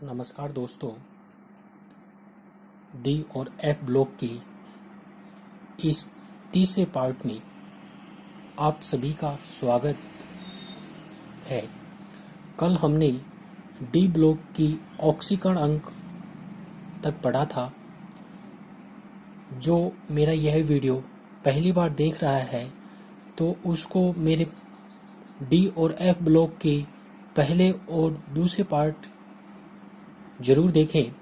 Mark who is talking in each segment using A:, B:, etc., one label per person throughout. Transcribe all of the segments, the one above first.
A: नमस्कार दोस्तों। डी और एफ ब्लॉक के इस तीसरे पार्ट में आप सभी का स्वागत है। कल हमने डी ब्लॉक की ऑक्सीकरण अंक तक पढ़ा था। जो मेरा यह वीडियो पहली बार देख रहा है तो उसको मेरे डी और एफ ब्लॉक के पहले और दूसरे पार्ट जरूर देखें।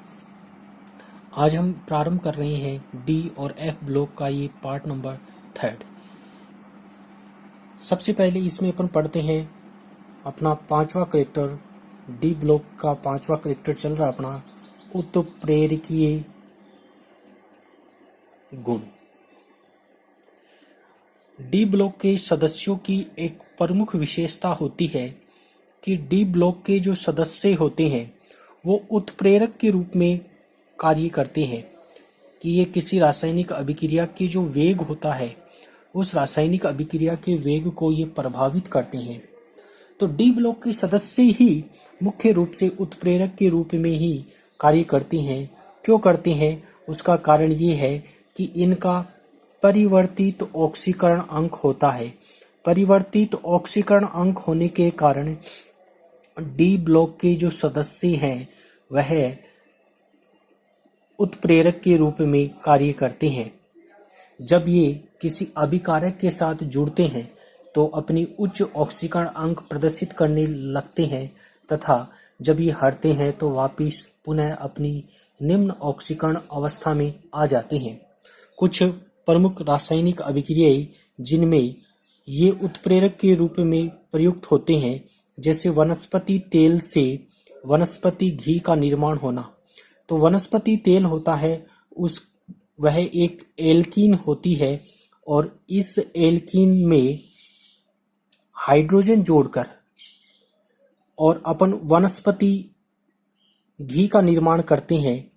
A: आज हम प्रारंभ कर रहे हैं डी और एफ ब्लॉक का ये पार्ट नंबर 3। सबसे पहले इसमें अपन पढ़ते हैं अपना पांचवा करेक्टर। डी ब्लॉक का पांचवा करेक्टर चल रहा अपना उत्प्रेरकीय गुण। डी ब्लॉक के सदस्यों की एक प्रमुख विशेषता होती है कि डी ब्लॉक के जो सदस्य होते हैं वो उत्प्रेरक के रूप में कार्य करते हैं कि ये किसी रासायनिक अभिक्रिया के जो वेग होता है उस रासायनिक अभिक्रिया के वेग को ये प्रभावित करते हैं। तो डी ब्लॉक के सदस्य ही मुख्य रूप से उत्प्रेरक के रूप में ही कार्य करते हैं। क्यों करते हैं? उसका कारण ये है कि इनका परिवर्तित ऑक्सीकरण अंक होता है। परिवर्तित ऑक्सीकरण अंक होने के कारण डी ब्लॉक के जो सदस्य हैं वह उत्प्रेरक के रूप में कार्य करते हैं। जब ये किसी अभिकारक के साथ जुड़ते हैं तो अपनी उच्च ऑक्सीकरण अंक प्रदर्शित करने लगते हैं तथा जब ये हटते हैं तो वापिस पुनः अपनी निम्न ऑक्सीकरण अवस्था में आ जाते हैं। कुछ प्रमुख रासायनिक अभिक्रियाएं जिनमें ये उत्प्रेरक के रूप में प्रयुक्त होते हैं, जैसे वनस्पति तेल से वनस्पति घी का निर्माण होना। तो वनस्पति तेल होता है वह एक एल्कीन होती है और इस एल्कीन में हाइड्रोजन जोड़कर और अपन वनस्पति घी का निर्माण करते हैं,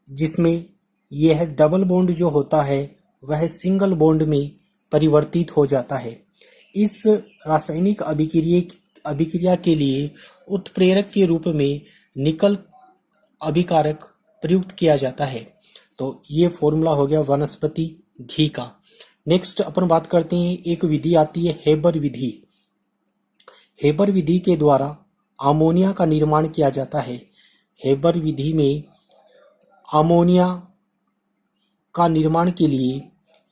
A: जिसमें यह डबल बॉन्ड जो होता है वह सिंगल बॉन्ड में परिवर्तित हो जाता है। इस रासायनिक अभिक्रिया के लिए उत्प्रेरक के रूप में निकल अभिकारक प्रयुक्त किया जाता है। तो ये फॉर्मूला हो गया वनस्पति घी का। नेक्स्ट अपन बात करते हैं, एक विधि आती है हेबर विधि। हेबर विधि के द्वारा अमोनिया का निर्माण किया जाता है। हेबर विधि में अमोनिया का निर्माण के लिए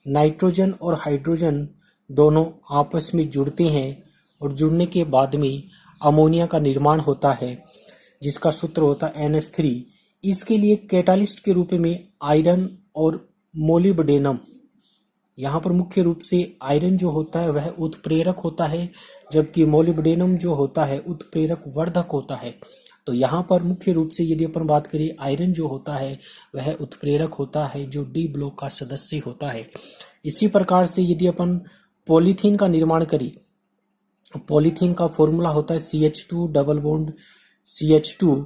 A: नाइट्रोजन और हाइड्रोजन दोनों आपस में जुड़ते हैं और जुड़ने के बाद में अमोनिया का निर्माण होता है, जिसका सूत्र होता है NH3। इसके लिए कैटालिस्ट के रूप में आयरन और मोलिब्डेनम, यहाँ पर मुख्य रूप से आयरन जो होता है वह उत्प्रेरक होता है, जबकि मोलिब्डेनम जो होता है उत्प्रेरक वर्धक होता है। तो यहाँ पर मुख्य रूप से यदि अपन बात करें, आयरन जो होता है वह उत्प्रेरक होता है जो डी ब्लॉक का सदस्य होता है। इसी प्रकार से यदि अपन पॉलीथीन का निर्माण करें, पॉलीथीन का फॉर्मूला होता है CH2 double bond CH2।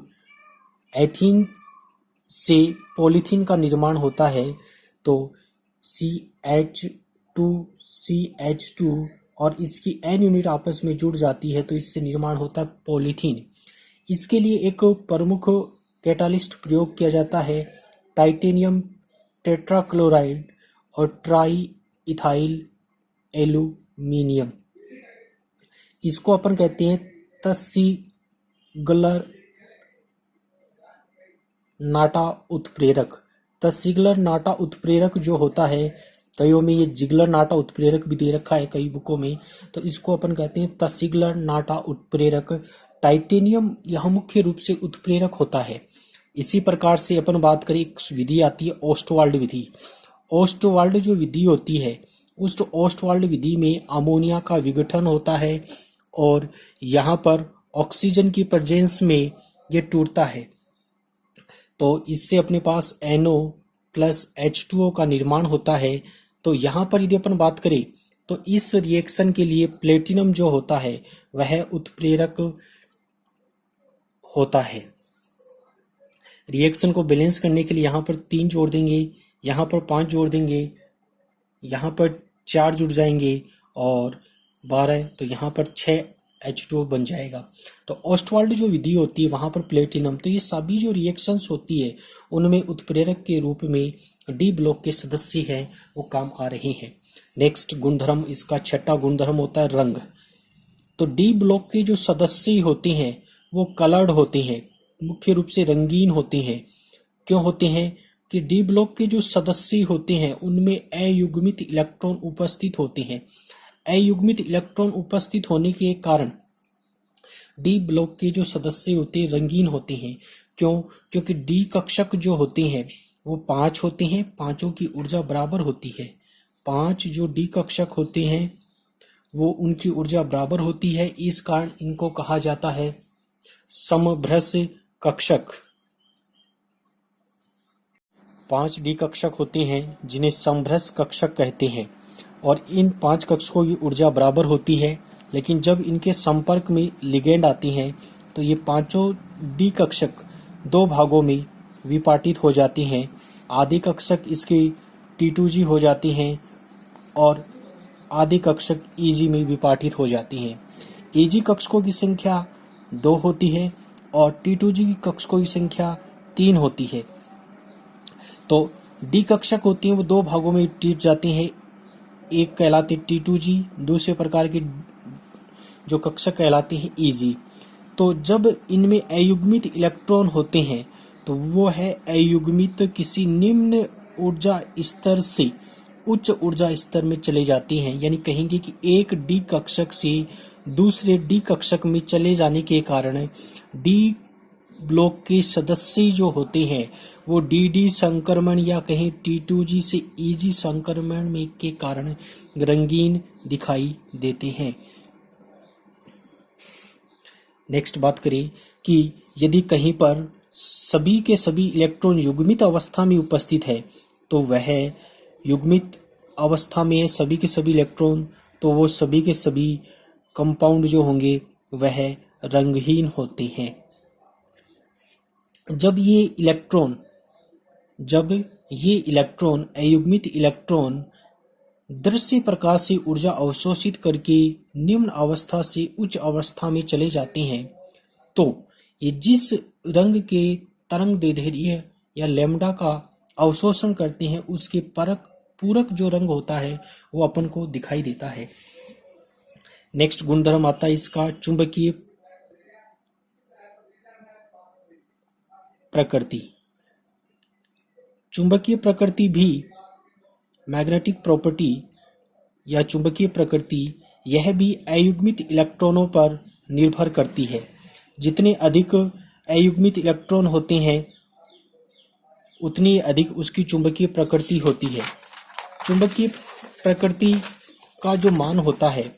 A: Ethene से पॉलीथीन का निर्माण होता है तो CH2CH2 और इसकी N यूनिट आपस में जुड़ जाती है तो इससे निर्माण होता है पॉलीथीन। इसके लिए एक प्रमुख कैटालिस्ट प्रयोग किया जाता है, टाइटेनियम टेट्राक्लोराइड और ट्राई इथाइल एल्यूमिनियम। इसको अपन कहते हैं तस्सीगलर नाटा उत्प्रेरक। तस्सीगलर नाटा उत्प्रेरक जो होता है, कईयों में ये जिगलर नाटा उत्प्रेरक भी दे रखा है कई बुकों में, तो इसको अपन कहते हैं तस्सीगलर नाटा उत्प्रेरक। टाइटेनियम यह मुख्य रूप से उत्प्रेरक होता है। इसी प्रकार से अपन बात करें, एक विधि आती है ओस्टवाल्ड विधि। ओस्टवाल्ड जो विधि होती है, उस ओस्टवाल्ड विधि में अमोनिया का विघटन होता है और यहाँ पर ऑक्सीजन की प्रेजेंस में ये टूटता है, तो इससे अपने पास NO प्लस H2O का निर्माण होता है। तो यहाँ पर यदि अपन बात करें तो इस रिएक्शन के लिए प्लेटिनम जो होता है वह उत्प्रेरक होता है। रिएक्शन को बैलेंस करने के लिए यहाँ पर 3 जोड़ देंगे, यहाँ पर 5 जोड़ देंगे, यहाँ पर 4 जुड़ जाएंगे और 12, तो यहाँ पर 6 H2O बन जाएगा। तो ऑस्टवाल्ड जो विधि होती है वहां पर प्लेटिनम, तो ये सभी जो रिएक्शंस होती है उनमें उत्प्रेरक के रूप में डी ब्लॉक के सदस्य हैं वो काम आ रहे हैं। नेक्स्ट गुणधर्म, इसका छठा गुणधर्म होता है रंग। तो डी ब्लॉक के जो सदस्य होते हैं वो कलर्ड होते हैं, मुख्य रूप से रंगीन होते हैं। क्यों होते हैं कि डी ब्लॉक के जो सदस्य होते हैं उनमें अयुग्मित इलेक्ट्रॉन उपस्थित होते हैं। अयुग्मित इलेक्ट्रॉन उपस्थित होने के कारण डी ब्लॉक के जो सदस्य होते हैं रंगीन होते हैं। क्यों? क्योंकि डी कक्षक जो होते हैं वो 5 होते हैं, पांचों की ऊर्जा बराबर होती है। 5 जो डी कक्षक होते हैं वो उनकी ऊर्जा बराबर होती है, इस कारण इनको कहा जाता है समभ्रस कक्षक। 5 डी कक्षक होते हैं जिन्हें समभ्रस कक्षक कहते हैं, और इन 5 कक्षकों की ऊर्जा बराबर होती है। लेकिन जब इनके संपर्क में लिगेंड आती हैं तो ये पांचों डी कक्षक 2 भागों में विपाटित हो जाती हैं। आधे कक्षक इसके T2G हो जाती हैं और आधे कक्षक EG में विपाटित हो जाती हैं। EG कक्षकों की संख्या 2 होती है और T2G कक्षकों की संख्या 3 होती है। तो डी कक्षक होती हैं वो 2 भागों में टूट जाती हैं। एक कहलाते T2G, दूसरे प्रकार के जो कक्षक कहलाते हैं EG। तो जब इनमें अयुग्मित इलेक्ट्रॉन होते हैं तो वो है अयुग्मित किसी निम्न ऊर्जा स्तर से उच्च ऊर्जा स्तर में चले जाती हैं। यानी कहेंगे कि एक डी कक्षक से दूसरे डी कक्षक में चले जाने के कारण डी ब्लॉक के सदस्य जो होते हैं वो डी संक्रमण या कहीं T2G से EG संक्रमण में के कारण रंगीन दिखाई देते हैं। नेक्स्ट बात करें कि यदि कहीं पर सभी के सभी इलेक्ट्रॉन युग्मित अवस्था में उपस्थित है तो वह युग्मित अवस्था में सभी के सभी इलेक्ट्रॉन, तो वो सभी के सभी कंपाउंड जो होंगे वह रंगहीन होते हैं। जब ये इलेक्ट्रॉन अयुग्मित इलेक्ट्रॉन दृश्य प्रकाश से ऊर्जा अवशोषित करके निम्न अवस्था से उच्च अवस्था में चले जाते हैं तो ये जिस रंग के तरंग दैर्ध्य या लैम्डा का अवशोषण करते हैं उसके पूरक जो रंग होता है वो अपन को दिखाई देता है। नेक्स्ट गुणधर्म आता है इसका चुंबकीय प्रकृति। चुंबकीय प्रकृति भी मैग्नेटिक प्रॉपर्टी या चुंबकीय प्रकृति यह भी अयुग्मित इलेक्ट्रॉनों पर निर्भर करती है। जितने अधिक अयुग्मित इलेक्ट्रॉन होते हैं उतनी अधिक उसकी चुंबकीय प्रकृति होती है। चुंबकीय प्रकृति का जो मान होता है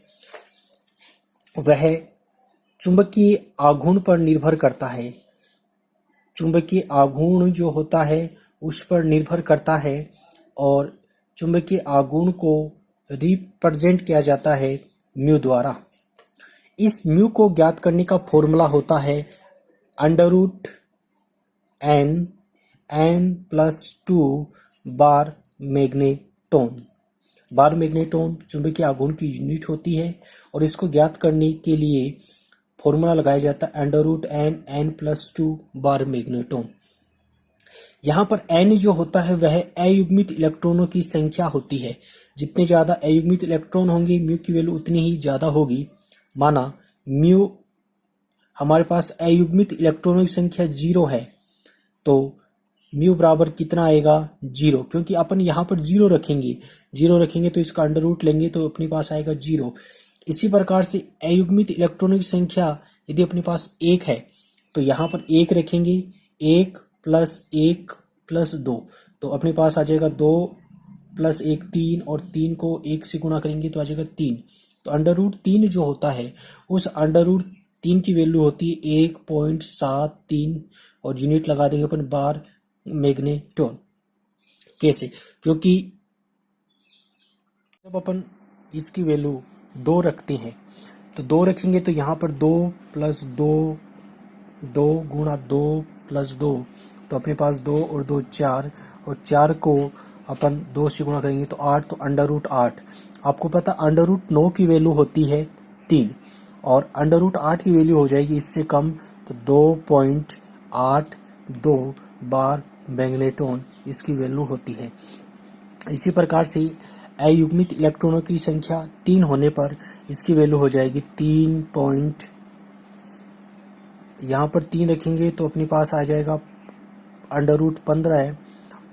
A: वह चुंबकीय आघूर्ण पर निर्भर करता है। चुंबकीय आघूर्ण जो होता है उस पर निर्भर करता है और चुंबकीय आघूर्ण को रिप्रेजेंट किया जाता है म्यू द्वारा। इस म्यू को ज्ञात करने का फॉर्मूला होता है √n+2 बार मैग्नेटोन। बार मैग्नेटोन चुंबकीय आघूर्ण की यूनिट होती है और इसको ज्ञात करने के लिए फॉर्मूला लगाया जाता है √n+2 बार मैग्नेटोन। यहाँ पर n जो होता है वह अयुग्मित इलेक्ट्रॉनों की संख्या होती है। जितने ज्यादा अयुग्मित इलेक्ट्रॉन होंगे म्यू की वैल्यू उतनी ही ज्यादा होगी। माना म्यू हमारे पास अयुग्मित इलेक्ट्रॉनों की संख्या 0 है तो म्यू बराबर कितना आएगा 0, क्योंकि अपन यहाँ पर 0 रखेंगे तो इसका अंडर रूट लेंगे तो अपने पास आएगा 0। इसी प्रकार से अयुग्मित इलेक्ट्रॉनों की संख्या यदि अपने पास 1 है तो यहाँ पर 1 रखेंगे, 1 + 1 + 2 तो अपने पास आ जाएगा 2 + 1 3 और 3 को 1 से गुणा करेंगे तो आ जाएगा 3। तो अंडर रूट 3 जो होता है उस अंडर रूट 3 की वैल्यू होती है 1.73 और यूनिट लगा देंगे अपन बार मैग्नेटोन। कैसे? क्योंकि जब अपन इसकी वैल्यू 2 रखते हैं तो 2 रखेंगे तो यहाँ पर 2 + 2 2 × 2 + 2 तो अपने पास 2 और 2 4 और 4 को अपन 2 से गुणा करेंगे तो 8 तो अंडर रूट 8। आपको पता अंडर रूट 9 की वैल्यू होती है 3 और अंडर रूट 8 की वैल्यू हो जाएगी इससे कम, तो 2.82 बार मैग्नेट्रॉन इसकी वैल्यू होती है। इसी प्रकार से अयुग्मित इलेक्ट्रॉनों की संख्या 3 होने पर इसकी वैल्यू हो जाएगी 3 यहाँ पर 3 रखेंगे तो अपने पास आ जाएगा अंडर रूट 15 है,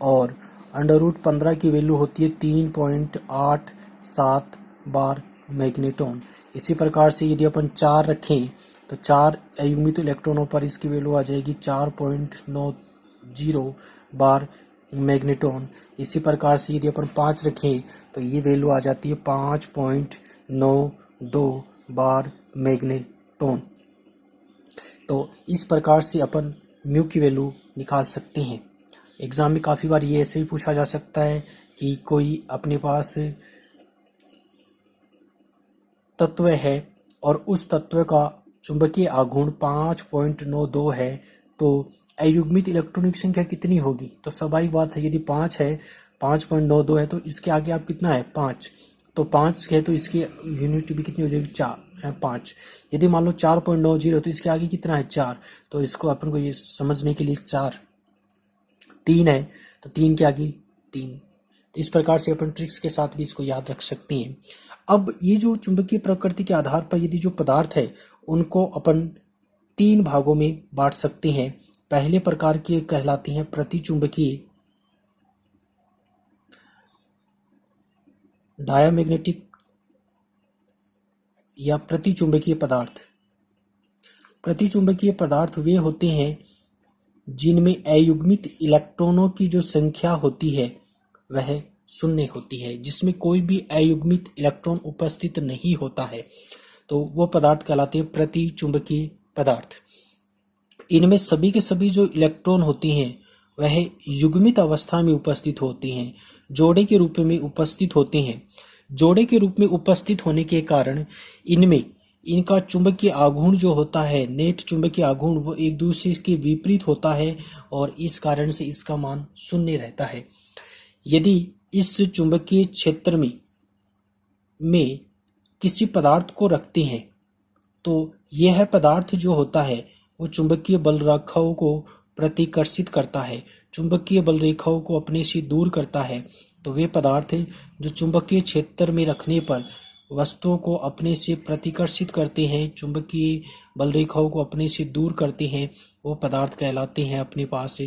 A: और अंडर रूट 15 की वैल्यू होती है 3.87 बार मैग्नेट्रॉन। इसी प्रकार से यदि अपन 4 रखें तो 4 अयुग्मित इलेक्ट्रॉनों पर इसकी वैल्यू आ जाएगी 4.90 बार मैग्नेट्रॉन। इसी प्रकार से यदि अपन 5 रखें तो ये वैल्यू आ जाती है 5.92 बार मैग्नेट्रॉन। तो इस प्रकार से अपन म्यू की वैल्यू निकाल सकते हैं। एग्जाम में काफ़ी बार ये ऐसे भी पूछा जा सकता है कि कोई अपने पास तत्व है और उस तत्व का चुंबकीय आघूर्ण 5.92 है, तो अयुग्मित इलेक्ट्रॉनिक संख्या कितनी होगी? तो स्वाभाविक बात है, यदि 5 है, 5.92 है तो इसके आगे आप कितना है 5, तो 5 है तो इसकी यूनिट भी कितनी हो जाएगी 5। यदि मान लो 4.90 तो इसके आगे कितना है 4, तो इसको अपन को ये समझने के लिए 4, 3 है तो 3 के आगे 3। तो इस प्रकार से अपन ट्रिक्स के साथ भी इसको याद रख सकते हैं। अब ये जो चुंबकीय प्रकृति के आधार पर यदि जो पदार्थ है उनको अपन 3 भागों में बांट सकते हैं। पहले प्रकार के कहलाते हैं प्रतिचुंबकीय डायामैग्नेटिक या प्रतिचुंबकीय पदार्थ। प्रतिचुंबकीय पदार्थ वे होते हैं जिनमें अयुग्मित इलेक्ट्रॉनों की जो संख्या होती है वह शून्य होती है, जिसमें कोई भी अयुग्मित इलेक्ट्रॉन उपस्थित नहीं होता है, तो वो पदार्थ कहलाते हैं प्रतिचुंबकीय पदार्थ। इनमें सभी के सभी जो इलेक्ट्रॉन होते हैं वह युग्मित अवस्था में उपस्थित होते हैं, जोड़े के रूप में उपस्थित होते हैं। जोड़े के रूप में उपस्थित होने के कारण इनमें इनका चुंबकीय आघूर्ण जो होता है, नेट चुंबकीय आघूर्ण, वो एक दूसरे के विपरीत होता है और इस कारण से इसका मान शून्य रहता है। यदि इस चुंबकीय क्षेत्र में किसी पदार्थ को रखते हैं तो यह पदार्थ जो होता है वो चुंबकीय बल रेखाओं को प्रतिकर्षित करता है, चुंबकीय बल रेखाओं को अपने से दूर करता है। तो वे पदार्थ जो चुंबकीय क्षेत्र में रखने पर वस्तुओं को अपने से प्रतिकर्षित करते हैं, चुंबकीय बल रेखाओं को अपने से दूर करते हैं, वो पदार्थ कहलाते हैं अपने पास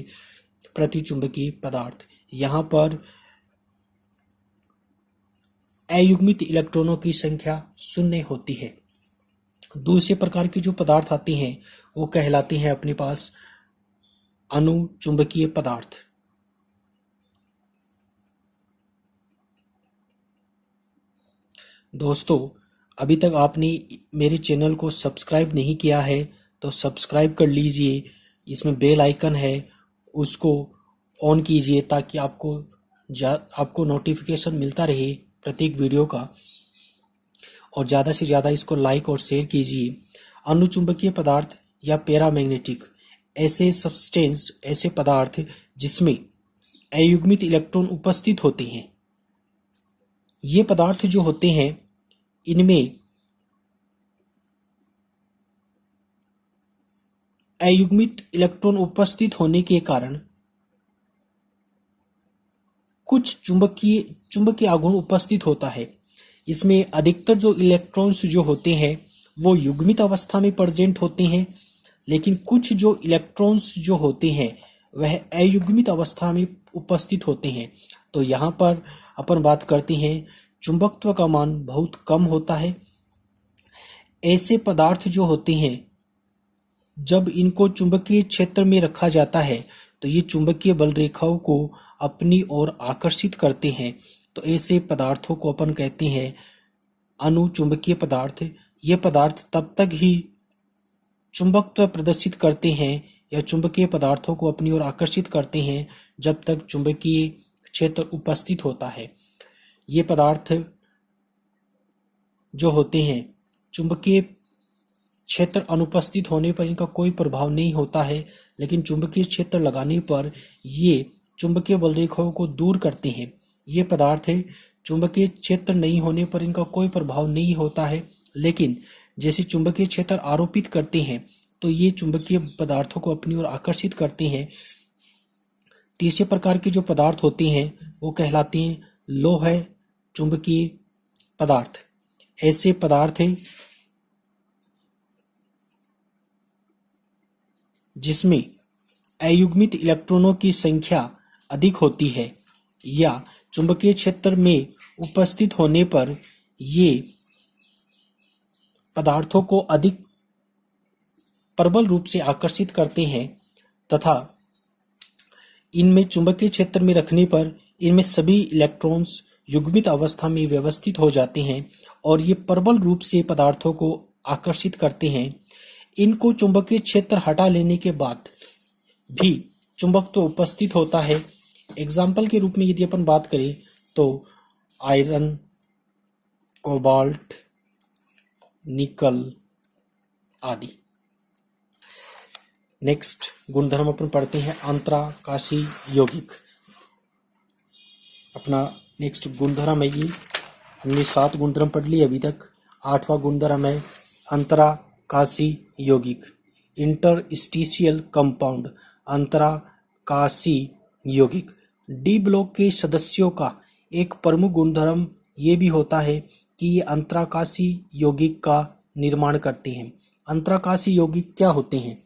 A: प्रतिचुंबकीय पदार्थ। यहाँ पर अयुग्मित इलेक्ट्रॉनों की संख्या शून्य होती है। दूसरे प्रकार के जो पदार्थ आते हैं वो कहलाते हैं अपने पास अनुचुंबकीय पदार्थ। दोस्तों, अभी तक आपने मेरे चैनल को सब्सक्राइब नहीं किया है तो सब्सक्राइब कर लीजिए। इसमें बेल आइकन है, उसको ऑन कीजिए ताकि आपको नोटिफिकेशन मिलता रहे प्रत्येक वीडियो का, और ज़्यादा से ज़्यादा इसको लाइक और शेयर कीजिए। अनुचुंबकीय पदार्थ या पैरामैग्नेटिक ऐसे सब्सटेंस, ऐसे पदार्थ जिसमें अयुग्मित इलेक्ट्रॉन उपस्थित होते हैं। ये पदार्थ जो होते हैं इनमें अयुग्मित इलेक्ट्रॉन उपस्थित होने के कारण कुछ चुंबकीय आघूर्ण उपस्थित होता है। इसमें अधिकतर जो इलेक्ट्रॉन्स जो होते हैं वो युग्मित अवस्था में प्रेजेंट होते हैं, लेकिन कुछ जो इलेक्ट्रॉन्स जो होते हैं वह अयुग्मित अवस्था में उपस्थित होते हैं। तो यहाँ पर अपन बात करते हैं चुंबकत्व का मान बहुत कम होता है। ऐसे पदार्थ जो होते हैं जब इनको चुंबकीय क्षेत्र में रखा जाता है तो ये चुंबकीय बल रेखाओं को अपनी ओर आकर्षित करते हैं। तो ऐसे पदार्थों को अपन कहते हैं अनुचुंबकीय पदार्थ। ये पदार्थ तब तक ही चुंबकत्व प्रदर्शित करते हैं या चुंबकीय पदार्थों को अपनी ओर आकर्षित करते हैं जब तक चुंबकीय क्षेत्र उपस्थित होता है। ये पदार्थ जो होते हैं चुंबकीय क्षेत्र अनुपस्थित होने पर इनका कोई प्रभाव नहीं होता है, लेकिन चुंबकीय क्षेत्र लगाने पर ये चुंबकीय बल रेखाओं को दूर करते हैं। ये पदार्थ है चुंबकीय क्षेत्र नहीं होने पर इनका कोई प्रभाव नहीं होता है, लेकिन जैसे चुंबकीय क्षेत्र आरोपित करते हैं तो ये चुंबकीय पदार्थों को अपनी ओर आकर्षित करते हैं। तीसरे प्रकार के जो पदार्थ होते हैं वो कहलाते हैं लोह चुंबकीय पदार्थ। ऐसे पदार्थ हैं जिसमें अयुग्मित इलेक्ट्रॉनों की संख्या अधिक होती है या चुंबकीय क्षेत्र में उपस्थित होने पर ये पदार्थों को अधिक प्रबल रूप से आकर्षित करते हैं तथा इनमें चुंबकीय क्षेत्र में रखने पर इनमें सभी इलेक्ट्रॉन्स युग्मित अवस्था में व्यवस्थित हो जाते हैं और ये प्रबल रूप से पदार्थों को आकर्षित करते हैं। इनको चुंबकीय क्षेत्र हटा लेने के बाद भी चुंबक तो उपस्थित होता है। एग्जाम्पल के रूप में यदि अपन बात करें तो आयरन, कोबाल्ट, निकल आदि। नेक्स्ट गुणधर्म अपन पढ़ते हैं अंतराकाशी यौगिक। अपना नेक्स्ट गुणधर्म है ये, हमने 7 गुणधर्म पढ़ लिए अभी तक। 8वां गुणधर्म है अंतराकाशी यौगिक, इंटरस्टिशियल कंपाउंड। अंतराकाशी यौगिक डी ब्लॉक के सदस्यों का एक प्रमुख गुणधर्म ये भी होता है कि ये अंतराकाशी यौगिक का निर्माण करते हैं। अंतराकाशी यौगिक क्या होते हैं?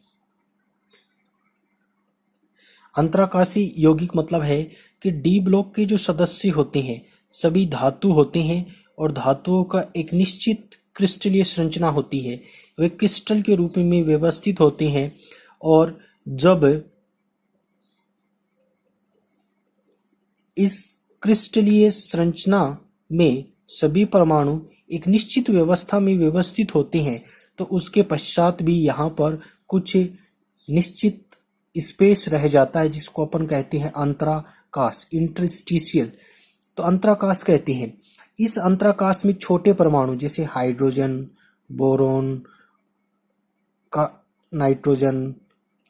A: अंतराकाशी यौगिक मतलब है कि डी ब्लॉक के जो सदस्य होते हैं सभी धातु होते हैं और धातुओं का एक निश्चित क्रिस्टलीय संरचना होती है। वे क्रिस्टल के रूप में व्यवस्थित होते हैं और जब इस क्रिस्टलीय संरचना में सभी परमाणु एक निश्चित व्यवस्था में व्यवस्थित होते हैं तो उसके पश्चात भी यहाँ पर कुछ निश्चित स्पेस रह जाता है जिसको अपन कहते हैं अंतराकाश, इंटरस्टिशियल। तो अंतराकाश कहते हैं। इस अंतराकाश में छोटे परमाणु जैसे हाइड्रोजन, बोरोन, नाइट्रोजन,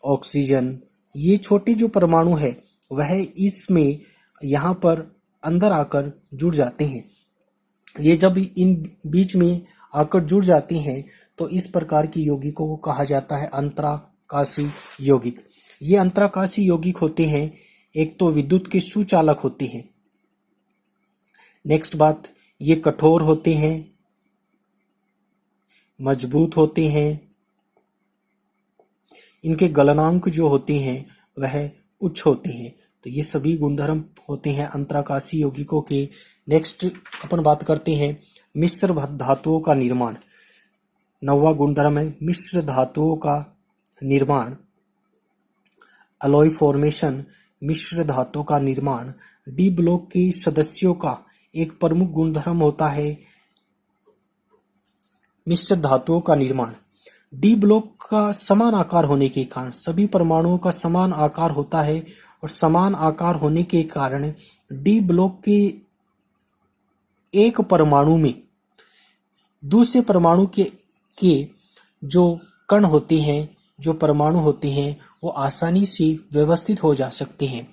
A: ऑक्सीजन, ये छोटे जो परमाणु है वह इसमें यहाँ पर अंदर आकर जुड़ जाते हैं। ये जब इन बीच में आकर जुड़ जाते हैं तो इस प्रकार की यौगिकों को कहा जाता है अंतराकाशी यौगिक। ये अंतराकाशी यौगिक होते हैं, एक तो विद्युत के सुचालक होते हैं। नेक्स्ट बात, ये कठोर होते हैं, मजबूत होते हैं, इनके गलनांक जो होते हैं वह उच्च होते हैं। तो ये सभी गुणधर्म होते हैं अंतराकाशी यौगिकों के। नेक्स्ट अपन बात करते हैं मिश्र धातुओं का निर्माण। 9वां गुणधर्म है मिश्र धातुओं का निर्माण, अलॉय फॉर्मेशन। मिश्र धातुओं का निर्माण डी ब्लॉक के सदस्यों का एक प्रमुख गुणधर्म होता है। मिश्र धातुओं का निर्माण डी ब्लॉक का समान आकार होने के कारण, सभी परमाणुओं का समान आकार होता है और समान आकार होने के कारण डी ब्लॉक के एक परमाणु में दूसरे परमाणु के जो कण होते हैं, जो परमाणु होते हैं वो आसानी से व्यवस्थित हो जा सकते हैं।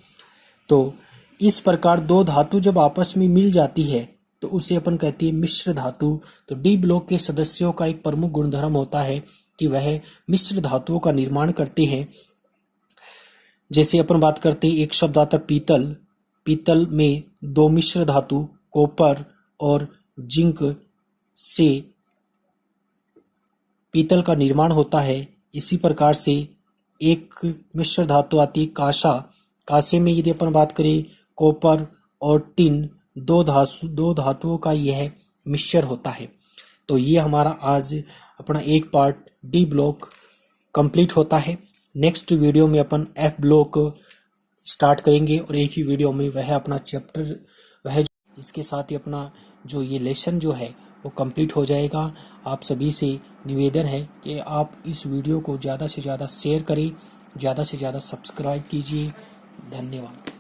A: तो इस प्रकार दो धातु जब आपस में मिल जाती है तो उसे अपन कहते हैं मिश्र धातु। तो डी ब्लॉक के सदस्यों का एक प्रमुख गुणधर्म होता है कि वह मिश्र धातुओं का निर्माण करते हैं। जैसे अपन बात करते हैं, एक शब्द आता पीतल। पीतल में 2 मिश्र धातु कॉपर और जिंक से पीतल का निर्माण होता है। इसी प्रकार से एक मिश्र धातु आती है कांसा। कांसे में यदि अपन बात करें कॉपर और टिन, दो धातुओं का यह मिश्र होता है। तो ये हमारा आज अपना एक पार्ट डी ब्लॉक कंप्लीट होता है। नेक्स्ट वीडियो में अपन एफ ब्लॉक स्टार्ट करेंगे और एक ही वीडियो में वह अपना चैप्टर इसके साथ ही अपना जो ये लेसन जो है वो कंप्लीट हो जाएगा। आप सभी से निवेदन है कि आप इस वीडियो को ज़्यादा से ज़्यादा शेयर करें, ज़्यादा से ज़्यादा सब्सक्राइब कीजिए। धन्यवाद।